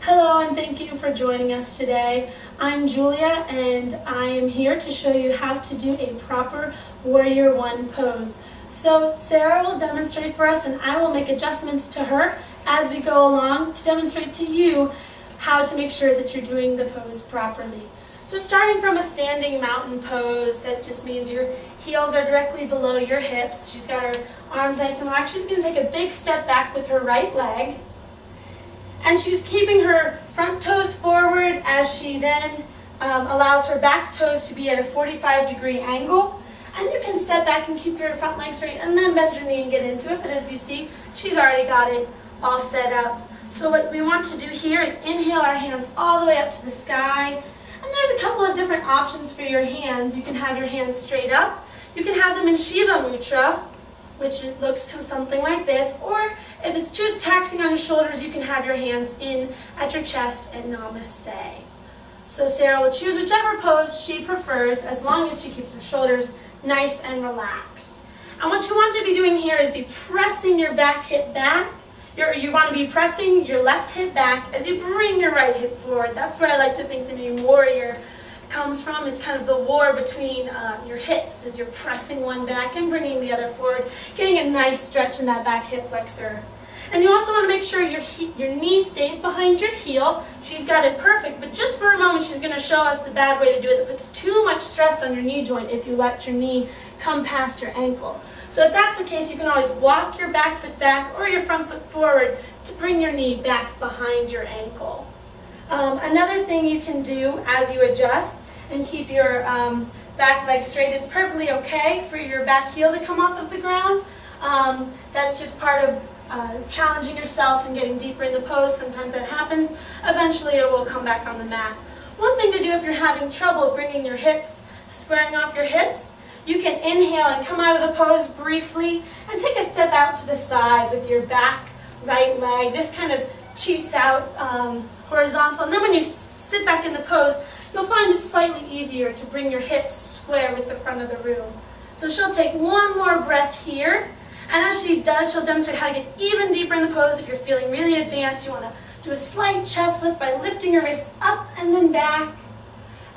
Hello and thank you for joining us today. I'm Julia and I am here to show you how to do a proper Warrior One pose. So Sarah will demonstrate for us and I will make adjustments to her as we go along to demonstrate to you how to make sure that you're doing the pose properly. So starting from a standing mountain pose, that just means your heels are directly below your hips. She's got her arms nice and relaxed. She's going to take a big step back with her right leg. And she's keeping her front toes forward as she then allows her back toes to be at a 45-degree angle. And you can step back and keep your front leg straight and then bend your knee and get into it. But as we see, she's already got it all set up. So what we want to do here is inhale our hands all the way up to the sky. And there's a couple of different options for your hands. You can have your hands straight up. You can have them in Shiva Mudra, which looks something like this, or if it's too taxing on your shoulders, you can have your hands in at your chest and namaste. So Sarah will choose whichever pose she prefers as long as she keeps her shoulders nice and relaxed. And what you want to be doing here is be pressing your back hip back. You want to be pressing your left hip back as you bring your right hip forward. That's where I like to think the name warrior comes from, is kind of the war between your hips as you're pressing one back and bringing the other forward, getting a nice stretch in that back hip flexor. And you also want to make sure your knee stays behind your heel. She's got it perfect, but just for a moment she's going to show us the bad way to do it that puts too much stress on your knee joint if you let your knee come past your ankle. So if that's the case, you can always walk your back foot back or your front foot forward to bring your knee back behind your ankle. Another thing you can do as you adjust and keep your back leg straight, it's perfectly okay for your back heel to come off of the ground. That's just part of challenging yourself and getting deeper in the pose. Sometimes that happens. Eventually it will come back on the mat. One thing to do if you're having trouble bringing your hips, squaring off your hips, you can inhale and come out of the pose briefly and take a step out to the side with your back right leg. This kind of cheats out horizontal, and then when you sit back in the pose, you'll find it slightly easier to bring your hips square with the front of the room. So she'll take one more breath here, and as she does, she'll demonstrate how to get even deeper in the pose. If you're feeling really advanced, you want to do a slight chest lift by lifting your wrists up and then back.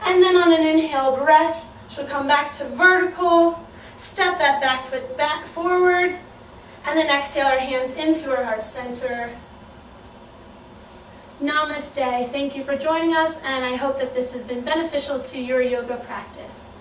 And then on an inhale breath, she'll come back to vertical, step that back foot back forward, and then exhale her hands into her heart center. Namaste. Thank you for joining us, and I hope that this has been beneficial to your yoga practice.